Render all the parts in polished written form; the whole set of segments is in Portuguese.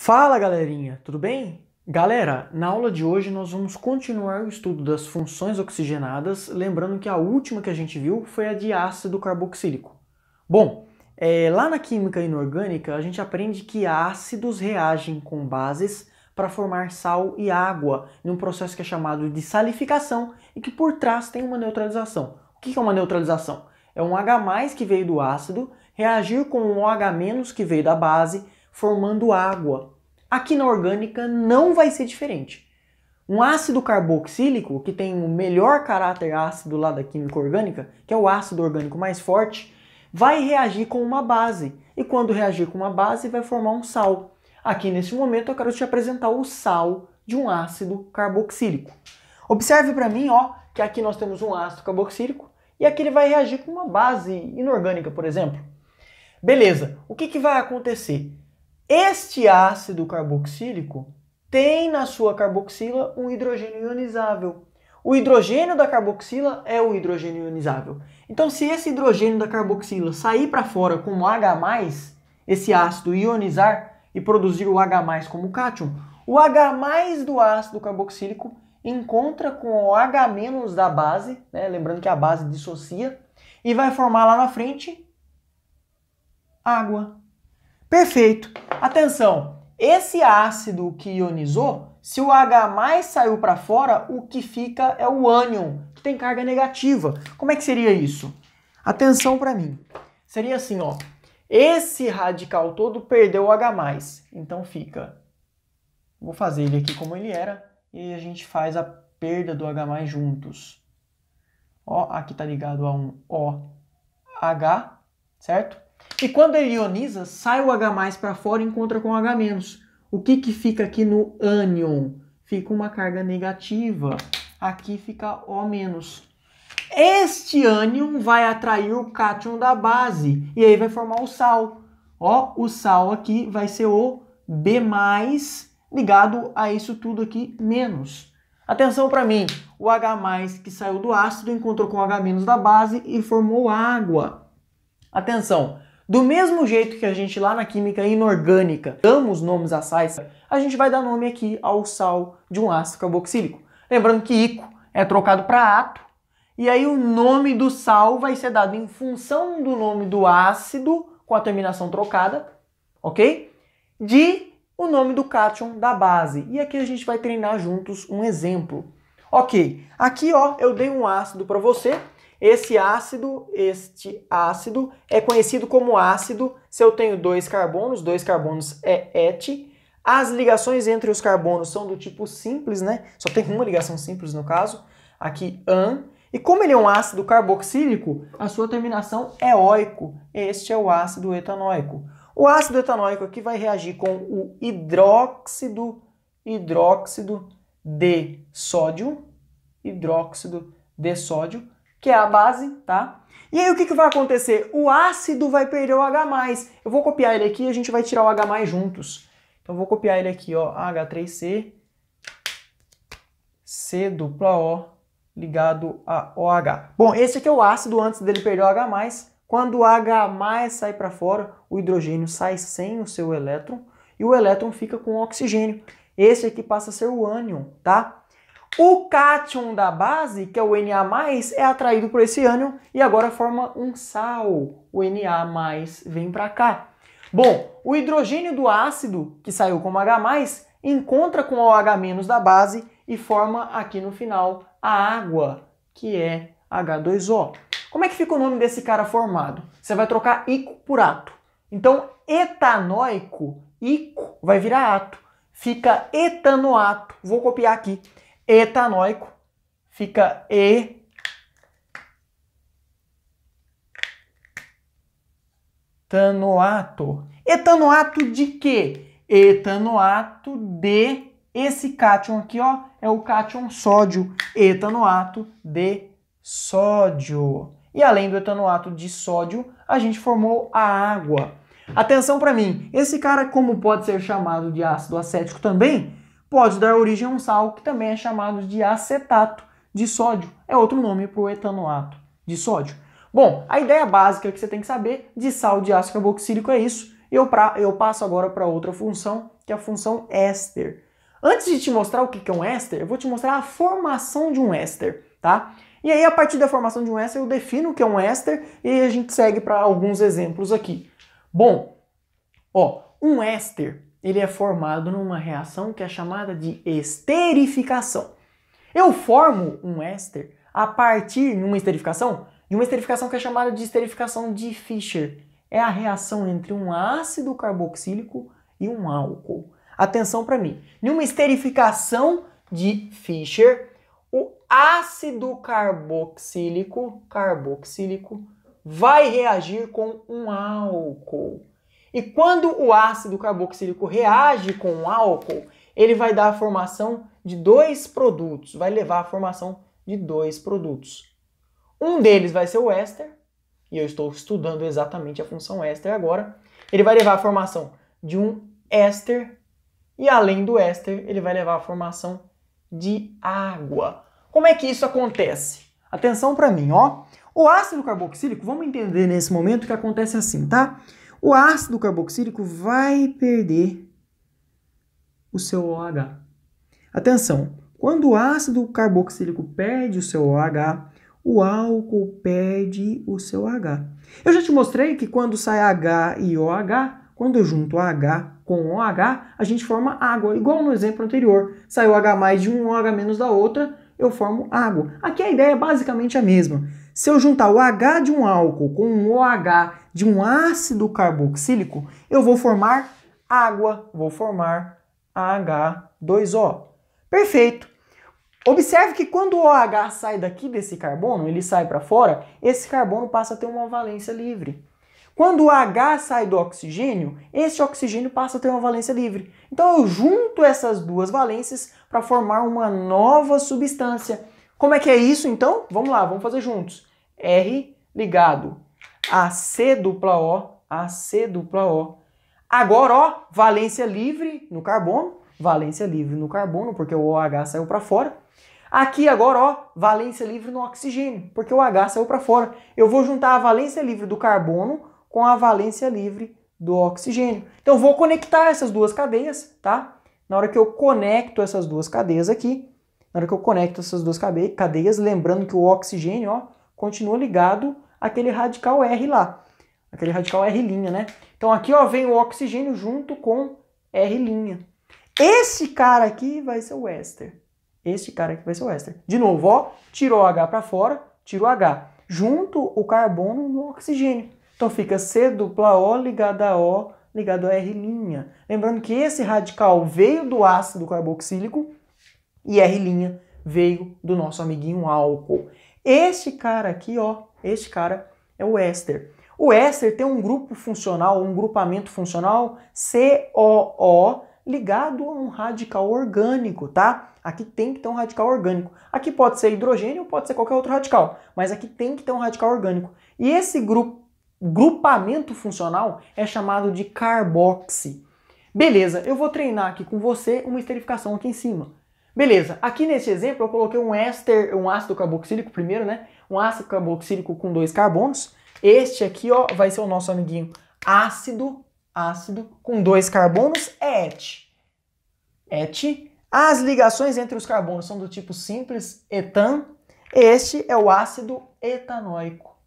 Fala galerinha, tudo bem? Galera, na aula de hoje nós vamos continuar o estudo das funções oxigenadas, lembrando que a última que a gente viu foi a de ácido carboxílico. Bom, lá na química inorgânica a gente aprende que ácidos reagem com bases para formar sal e água em um processo que é chamado de salificação e que por trás tem uma neutralização. O que é uma neutralização? É um H+ que veio do ácido reagir com um OH- que veio da base, formando água. Aqui na orgânica não vai ser diferente. Um ácido carboxílico, que tem o melhor caráter ácido lá da química orgânica, que é o ácido orgânico mais forte, vai reagir com uma base. E quando reagir com uma base, vai formar um sal. Aqui nesse momento eu quero te apresentar o sal de um ácido carboxílico. Observe para mim, ó, que aqui nós temos um ácido carboxílico e aqui ele vai reagir com uma base inorgânica, por exemplo. Beleza, o que vai acontecer? Este ácido carboxílico tem na sua carboxila um hidrogênio ionizável. O hidrogênio da carboxila é o hidrogênio ionizável. Então, se esse hidrogênio da carboxila sair para fora como H+, esse ácido ionizar e produzir o H+ como cátion, o H+ do ácido carboxílico encontra com o H- da base, né? Lembrando que a base dissocia, e vai formar lá na frente água. Perfeito. Atenção, esse ácido que ionizou, se o H+ saiu para fora, o que fica é o ânion, que tem carga negativa. Como é que seria isso? Atenção para mim. Seria assim, ó. Esse radical todo perdeu o H+, então fica. Vou fazer ele aqui como ele era e a gente faz a perda do H+ juntos. Ó, aqui tá ligado a um OH, certo? E quando ele ioniza, sai o H+ para fora e encontra com o H-. O que fica aqui no ânion? Fica uma carga negativa. Aqui fica O-. Este ânion vai atrair o cátion da base e aí vai formar o sal. Ó, o sal aqui vai ser o B+, ligado a isso tudo aqui, menos. Atenção para mim, o H+ que saiu do ácido encontrou com o H- da base e formou água. Atenção, do mesmo jeito que a gente lá na química inorgânica damos nomes a sais, a gente vai dar nome aqui ao sal de um ácido carboxílico. Lembrando que ico é trocado para ato, e aí o nome do sal vai ser dado em função do nome do ácido com a terminação trocada, ok? De o nome do cátion da base. E aqui a gente vai treinar juntos um exemplo. Ok, aqui ó, eu dei um ácido para você. Este ácido é conhecido como ácido se eu tenho dois carbonos é et. As ligações entre os carbonos são do tipo simples, né? Só tem uma ligação simples no caso, aqui an. E como ele é um ácido carboxílico, a sua terminação é oico. Este é o ácido etanóico. O ácido etanóico aqui vai reagir com o hidróxido de sódio, que é a base, tá? E aí o que vai acontecer? O ácido vai perder o H+. Eu vou copiar ele aqui e a gente vai tirar o H+ juntos. Então eu vou copiar ele aqui, ó, H3C, C≡O, ligado a OH. Bom, esse aqui é o ácido antes dele perder o H+. Quando o H+ sai para fora, o hidrogênio sai sem o seu elétron e o elétron fica com o oxigênio. Esse aqui passa a ser o ânion, tá? O cátion da base, que é o Na+, é atraído por esse ânion e agora forma um sal. O Na+ vem para cá. Bom, o hidrogênio do ácido, que saiu como H+, encontra com o OH- da base e forma aqui no final a água, que é H2O. Como é que fica o nome desse cara formado? Você vai trocar ico por ato. Então, etanóico, ico, vai virar ato. Fica etanoato. Vou copiar aqui. Etanóico fica etanoato. Etanoato de quê? Etanoato de esse cátion aqui, ó, é o cátion sódio. Etanoato de sódio. E além do etanoato de sódio, a gente formou a água. Atenção para mim, esse cara, como pode ser chamado de ácido acético também, pode dar origem a um sal que também é chamado de acetato de sódio. É outro nome para o etanoato de sódio. Bom, a ideia básica que você tem que saber de sal de ácido carboxílico é isso. Eu passo agora para outra função, que é a função éster. Antes de te mostrar o que é um éster, eu vou te mostrar a formação de um éster, tá? E aí, a partir da formação de um éster, eu defino o que é um éster e aí a gente segue para alguns exemplos aqui. Bom, ó, um éster, ele é formado numa reação que é chamada de esterificação. Eu formo um éster a partir de uma esterificação que é chamada de esterificação de Fischer. É a reação entre um ácido carboxílico e um álcool. Atenção para mim. Em uma esterificação de Fischer, o ácido carboxílico vai reagir com um álcool. E quando o ácido carboxílico reage com um álcool, ele vai dar a formação de dois produtos, vai levar à formação de dois produtos. Um deles vai ser o éster, e eu estou estudando exatamente a função éster agora. Ele vai levar à formação de um éster, e além do éster, ele vai levar à formação de água. Como é que isso acontece? Atenção para mim, ó. O ácido carboxílico, vamos entender nesse momento que acontece assim, tá? O ácido carboxílico vai perder o seu OH. Atenção, quando o ácido carboxílico perde o seu OH, o álcool perde o seu H. Eu já te mostrei que quando sai H e OH, quando eu junto H com OH, a gente forma água. Igual no exemplo anterior. Sai o H mais de um, OH menos da outra, eu formo água. Aqui a ideia é basicamente a mesma. Se eu juntar o H de um álcool com o OH de um ácido carboxílico, eu vou formar água, vou formar H2O. Perfeito. Observe que quando o OH sai daqui desse carbono, ele sai para fora, esse carbono passa a ter uma valência livre. Quando o H sai do oxigênio, esse oxigênio passa a ter uma valência livre. Então eu junto essas duas valências para formar uma nova substância. Como é que é isso então? Vamos lá, vamos fazer juntos. R ligado a C dupla O, Agora, ó, valência livre no carbono, porque o OH saiu para fora. Aqui agora, ó, valência livre no oxigênio, porque o H saiu para fora. Eu vou juntar a valência livre do carbono com a valência livre do oxigênio. Então, eu vou conectar essas duas cadeias, tá? Na hora que eu conecto essas duas cadeias aqui, lembrando que o oxigênio, ó, continua ligado àquele radical R lá. Aquele radical R', né? Então, aqui, ó, vem o oxigênio junto com R'. Esse cara aqui vai ser o éster. De novo, ó, tirou o H para fora, tiro o H. Junto o carbono no oxigênio. Então fica C dupla O ligado a O ligado a R'. Lembrando que esse radical veio do ácido carboxílico e R' veio do nosso amiguinho álcool. Este cara aqui, ó, este cara é o éster. O éster tem um grupo funcional, um grupamento funcional COO ligado a um radical orgânico, tá? Aqui tem que ter um radical orgânico. Aqui pode ser hidrogênio, pode ser qualquer outro radical, mas aqui tem que ter um radical orgânico. E esse grupamento funcional é chamado de carboxi. Beleza, eu vou treinar aqui com você uma esterificação aqui em cima. Beleza, aqui nesse exemplo eu coloquei um ácido carboxílico primeiro, né? Um ácido carboxílico com 2 carbonos. Este aqui, ó, vai ser o nosso amiguinho ácido com 2 carbonos, et. As ligações entre os carbonos são do tipo simples, etan. Este é o ácido etanóico.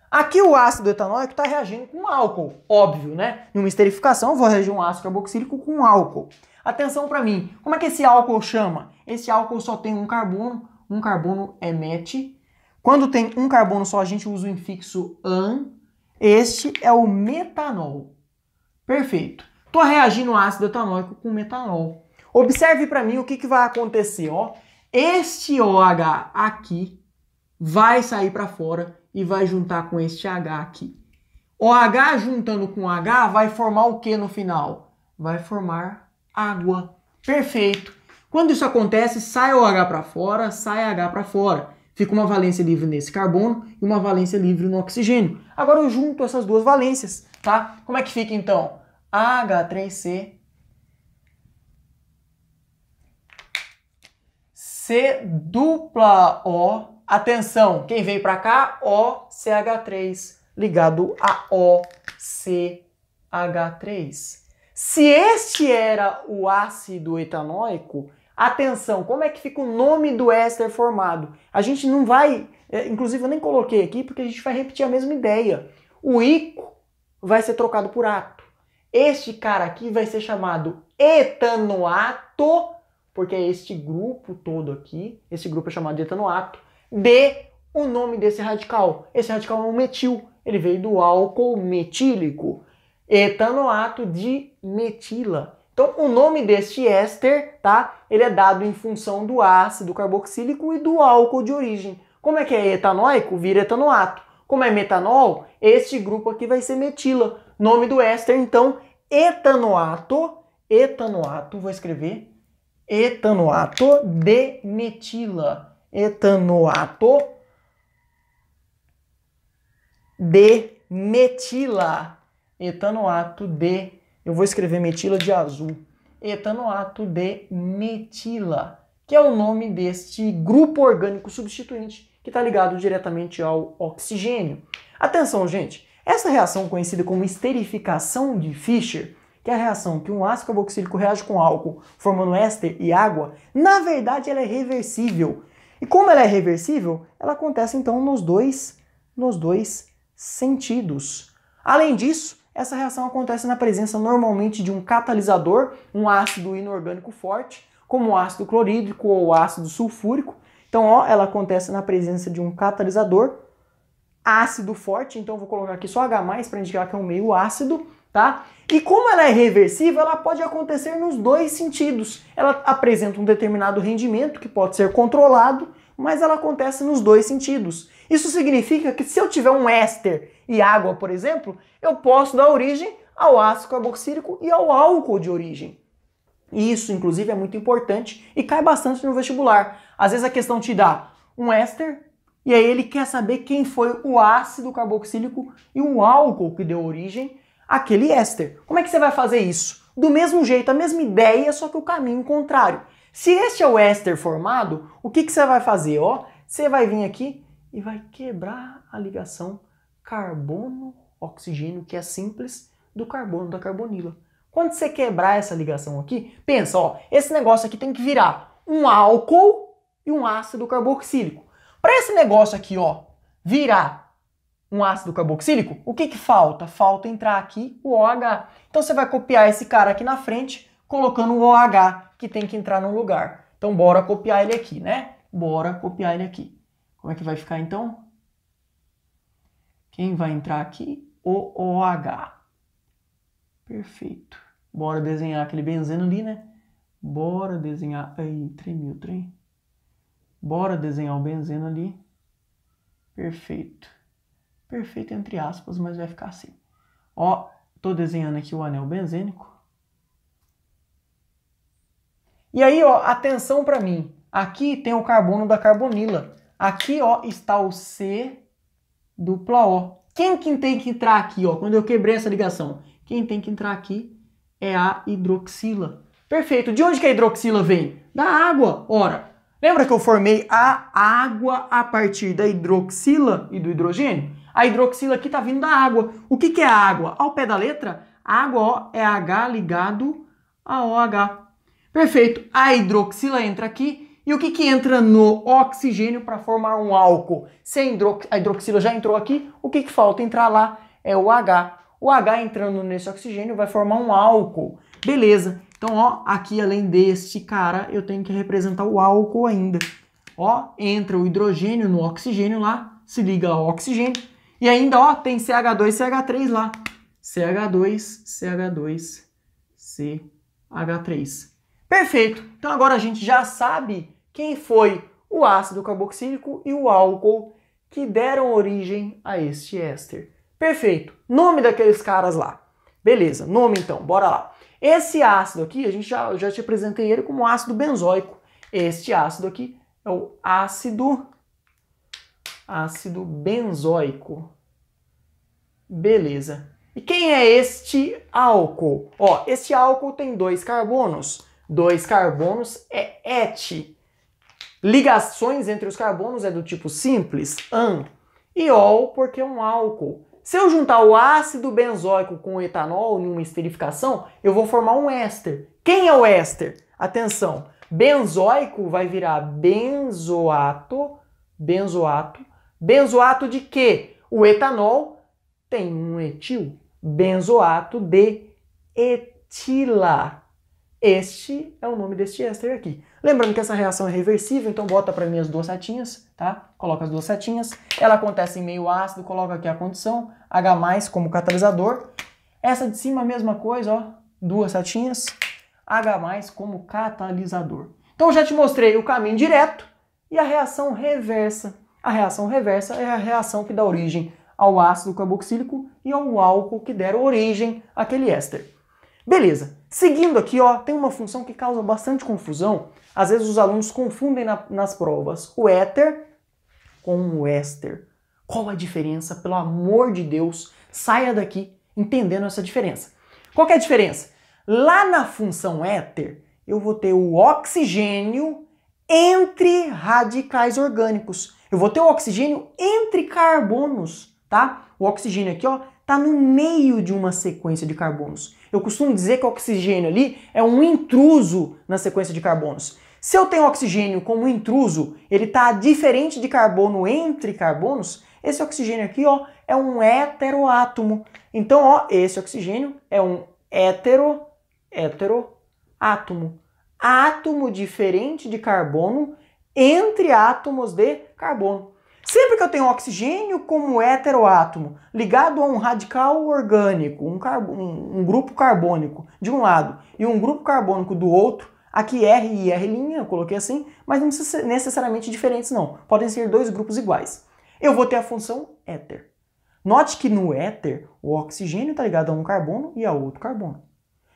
Aqui o ácido etanóico está reagindo com álcool, óbvio, né? Em uma esterificação eu vou reagir um ácido carboxílico com álcool. Atenção para mim, como é que esse álcool chama? Esse álcool só tem um carbono é met. Quando tem um carbono só, a gente usa o infixo an. Este é o metanol. Perfeito. Estou reagindo ácido etanóico com metanol. Observe para mim o que vai acontecer. Ó. Este OH aqui vai sair para fora e vai juntar com este H aqui. OH juntando com H vai formar o que no final? Vai formar água. Perfeito. Quando isso acontece, sai OH para fora, sai H para fora. Fica uma valência livre nesse carbono e uma valência livre no oxigênio. Agora eu junto essas duas valências, tá? Como é que fica então? H3C C dupla O. Atenção, quem veio para cá? OCH3 ligado a OCH3. Se este era o ácido etanóico, atenção, como é que fica o nome do éster formado? A gente não vai, inclusive eu nem coloquei aqui porque a gente vai repetir a mesma ideia. O ico vai ser trocado por ato. Este cara aqui vai ser chamado etanoato, porque é este grupo todo aqui, esse grupo é chamado de etanoato, de o nome desse radical. Esse radical é um metil, ele veio do álcool metílico. Etanoato de metila. Então, o nome deste éster, tá? Ele é dado em função do ácido carboxílico e do álcool de origem. Como é que é etanóico? Vira etanoato. Como é metanol, este grupo aqui vai ser metila. Nome do éster, então, etanoato, vou escrever, etanoato de metila. Etanoato de metila. Etanoato de, eu vou escrever metila de azul, etanoato de metila, que é o nome deste grupo orgânico substituinte que está ligado diretamente ao oxigênio. Atenção, gente, essa reação conhecida como esterificação de Fischer, que é a reação que um ácido carboxílico reage com álcool, formando éster e água, na verdade ela é reversível. E como ela é reversível, ela acontece então nos dois sentidos. Além disso, essa reação acontece na presença normalmente de um catalisador, um ácido inorgânico forte, como o ácido clorídrico ou o ácido sulfúrico. Então, ó, ela acontece na presença de um catalisador, ácido forte, então vou colocar aqui só H+, para indicar que é um meio ácido, tá? E como ela é reversível, ela pode acontecer nos dois sentidos. Ela apresenta um determinado rendimento que pode ser controlado, mas ela acontece nos dois sentidos. Isso significa que se eu tiver um éster e água, por exemplo, eu posso dar origem ao ácido carboxílico e ao álcool de origem. E isso, inclusive, é muito importante e cai bastante no vestibular. Às vezes a questão te dá um éster e aí ele quer saber quem foi o ácido carboxílico e o álcool que deu origem àquele éster. Como é que você vai fazer isso? Do mesmo jeito, a mesma ideia, só que o caminho contrário. Se este é o éster formado, o que você vai fazer? Ó, você vai vir aqui e vai quebrar a ligação carbono-oxigênio, que é simples, do carbono da carbonila. Quando você quebrar essa ligação aqui, pensa, ó, esse negócio aqui tem que virar um álcool e um ácido carboxílico. Para esse negócio aqui, ó, virar um ácido carboxílico, o que falta? Falta entrar aqui o OH. Então você vai copiar esse cara aqui na frente, colocando o OH, que tem que entrar no lugar. Então bora copiar ele aqui, né? Bora copiar ele aqui. Como é que vai ficar então? Quem vai entrar aqui? O OH. Perfeito. Bora desenhar aquele benzeno ali, né? Bora desenhar... Aí, tremeu o trem. Bora desenhar o benzeno ali. Perfeito. Perfeito entre aspas, mas vai ficar assim. Ó, tô desenhando aqui o anel benzênico. E aí, ó, atenção para mim. Aqui tem o carbono da carbonila. Aqui, ó, está o C dupla O. Quem que tem que entrar aqui, ó? Quando eu quebrei essa ligação, quem tem que entrar aqui é a hidroxila. Perfeito. De onde que a hidroxila vem? Da água. Ora, lembra que eu formei a água a partir da hidroxila e do hidrogênio? A hidroxila aqui está vindo da água. O que é a água? Ao pé da letra, a água, ó, é H ligado a OH. Perfeito. A hidroxila entra aqui. E o que entra no oxigênio para formar um álcool? Se a hidroxila já entrou aqui, o que falta entrar lá é o H. O H entrando nesse oxigênio vai formar um álcool. Beleza. Então, ó, aqui além deste cara, eu tenho que representar o álcool ainda. Ó, entra o hidrogênio no oxigênio lá, se liga ao oxigênio. E ainda, ó, tem CH2, CH3 lá. CH2, CH2, CH3. Perfeito. Então agora a gente já sabe quem foi o ácido carboxílico e o álcool que deram origem a este éster. Perfeito. Nome daqueles caras lá. Beleza, nome então, bora lá. Esse ácido aqui, a gente já te apresentei ele como ácido benzoico. Este ácido aqui é o ácido benzoico. Beleza. E quem é este álcool? Ó, este álcool tem dois carbonos. Dois carbonos é et. Ligações entre os carbonos é do tipo simples, an. E ol porque é um álcool. se eu juntar o ácido benzoico com o etanol em uma esterificação, eu vou formar um éster. Quem é o éster? Atenção, benzoico vai virar benzoato. Benzoato de quê? O etanol tem um etil. Benzoato de etila. Este é o nome deste éster aqui. Lembrando que essa reação é reversível, então bota para mim as duas setinhas, tá? Coloca as duas setinhas. Ela acontece em meio ácido, coloca aqui a condição, H+ como catalisador. Essa de cima a mesma coisa, ó, duas setinhas, H+ como catalisador. Então eu já te mostrei o caminho direto e a reação reversa. A reação reversa é a reação que dá origem ao ácido carboxílico e ao álcool que deram origem àquele éster. Beleza. Seguindo aqui, ó, tem uma função que causa bastante confusão. Às vezes os alunos confundem nas provas o éter com o éster. Qual a diferença? Pelo amor de Deus, saia daqui entendendo essa diferença. Qual que é a diferença? Lá na função éter, eu vou ter o oxigênio entre radicais orgânicos. Eu vou ter o oxigênio entre carbonos, tá? O oxigênio aqui, ó, tá no meio de uma sequência de carbonos. Eu costumo dizer que o oxigênio ali é um intruso na sequência de carbonos. Se eu tenho oxigênio como intruso, ele está diferente de carbono entre carbonos, esse oxigênio aqui, ó, é um heteroátomo. Então, ó, esse oxigênio é um heteroátomo. Átomo diferente de carbono entre átomos de carbono. Sempre que eu tenho oxigênio como heteroátomo ligado a um radical orgânico, um grupo carbônico de um lado e um grupo carbônico do outro, aqui R e R', eu coloquei assim, mas não precisa ser necessariamente diferentes não, podem ser dois grupos iguais. Eu vou ter a função éter. Note que no éter o oxigênio está ligado a um carbono e a outro carbono.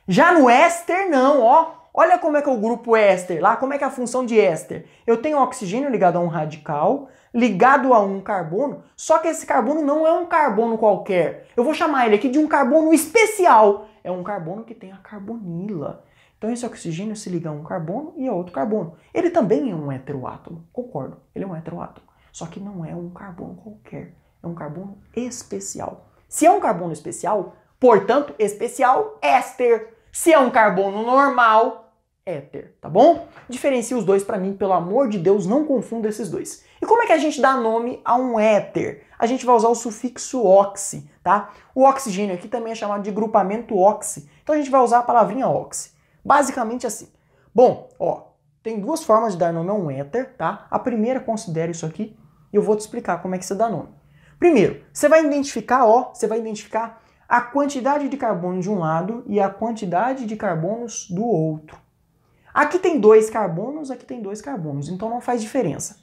Já no éster não, ó. Olha como é que é o grupo éster lá, como é que é a função de éster. Eu tenho oxigênio ligado a um radical, ligado a um carbono, só que esse carbono não é um carbono qualquer. Eu vou chamar ele aqui de um carbono especial. É um carbono que tem a carbonila. Então esse oxigênio se liga a um carbono e a outro carbono. Ele também é um heteroátomo, concordo, ele é um heteroátomo. Só que não é um carbono qualquer, é um carbono especial. Se é um carbono especial, portanto, especial, éster. Se é um carbono normal, éter, tá bom? Diferencia os dois para mim, pelo amor de Deus, não confunda esses dois. E como é que a gente dá nome a um éter? A gente vai usar o sufixo oxi, tá? O oxigênio aqui também é chamado de grupamento oxi, então a gente vai usar a palavrinha oxi. Basicamente assim. Bom, ó, tem duas formas de dar nome a um éter, tá? A primeira, considere isso aqui, e eu vou te explicar como é que você dá nome. Primeiro, você vai identificar, ó, a quantidade de carbono de um lado e a quantidade de carbonos do outro. Aqui tem dois carbonos, aqui tem dois carbonos, então não faz diferença.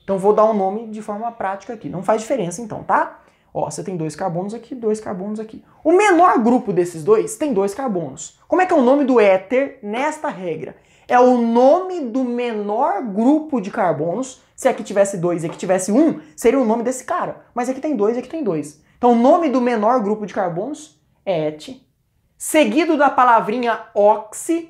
Então vou dar um nome de forma prática aqui, não faz diferença então, tá? Ó, você tem dois carbonos aqui, dois carbonos aqui. O menor grupo desses dois tem dois carbonos. Como é que é o nome do éter nesta regra? É o nome do menor grupo de carbonos. Se aqui tivesse dois e aqui tivesse um, seria o nome desse cara. Mas aqui tem dois e aqui tem dois. Então o nome do menor grupo de carbonos é et, seguido da palavrinha oxi,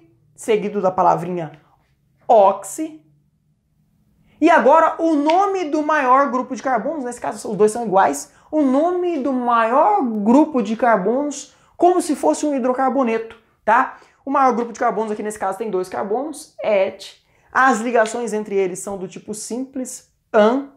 E agora o nome do maior grupo de carbonos, nesse caso os dois são iguais, o nome do maior grupo de carbonos como se fosse um hidrocarboneto, tá? O maior grupo de carbonos aqui nesse caso tem dois carbonos, et. As ligações entre eles são do tipo simples, an.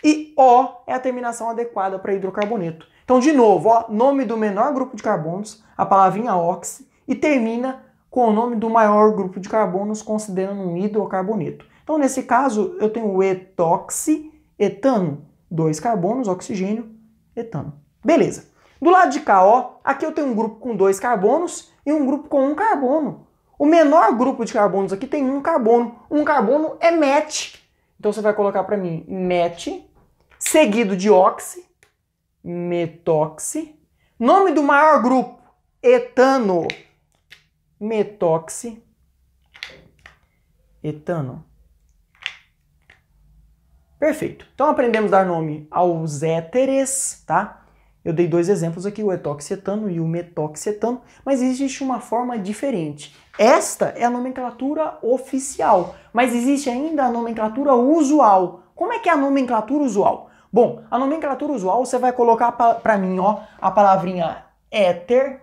E O é a terminação adequada para hidrocarboneto. Então, de novo, ó, nome do menor grupo de carbonos, a palavrinha oxi, e termina com o nome do maior grupo de carbonos, considerando um hidrocarboneto. Então, nesse caso, eu tenho o etoxi, etano, dois carbonos, oxigênio, etano. Beleza. Do lado de cá, ó, aqui eu tenho um grupo com dois carbonos e um grupo com um carbono. O menor grupo de carbonos aqui tem um carbono. Um carbono é met. Então, você vai colocar para mim met, seguido de oxi, metoxi. Nome do maior grupo, etano, metoxi, etano. Perfeito. Então aprendemos a dar nome aos éteres, tá? Eu dei dois exemplos aqui, o etoxietano e o metoxietano, mas existe uma forma diferente. Esta é a nomenclatura oficial, mas existe ainda a nomenclatura usual. Como é que é a nomenclatura usual? Bom, a nomenclatura usual você vai colocar para mim, ó, a palavrinha éter,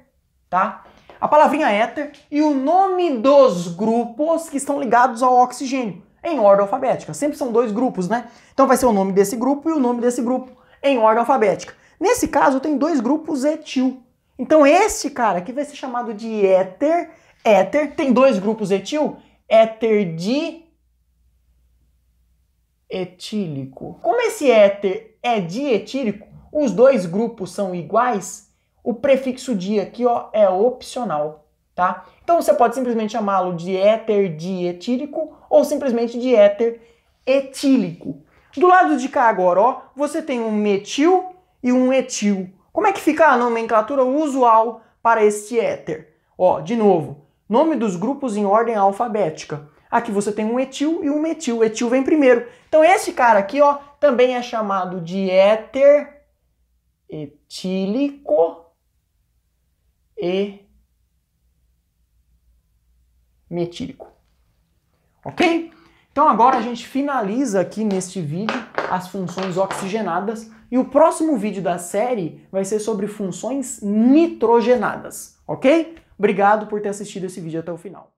tá? A palavrinha éter e o nome dos grupos que estão ligados ao oxigênio, em ordem alfabética. Sempre são dois grupos, né? Então vai ser o nome desse grupo e o nome desse grupo em ordem alfabética. Nesse caso, tem dois grupos etil. Então esse cara aqui vai ser chamado de éter. Éter tem dois grupos etil, éter dietílico. Como esse éter é dietílico, os dois grupos são iguais, o prefixo di aqui, ó, é opcional, tá? Então você pode simplesmente chamá-lo de éter dietílico ou simplesmente de éter etílico. Do lado de cá agora, ó, você tem um metil e um etil. Como é que fica a nomenclatura usual para este éter? Ó, de novo, nome dos grupos em ordem alfabética. Aqui você tem um etil e um metil. O etil vem primeiro. Então esse cara aqui, ó, também é chamado de éter etílico e metílico. Ok? Então agora a gente finaliza aqui neste vídeo as funções oxigenadas e o próximo vídeo da série vai ser sobre funções nitrogenadas, ok? Obrigado por ter assistido esse vídeo até o final.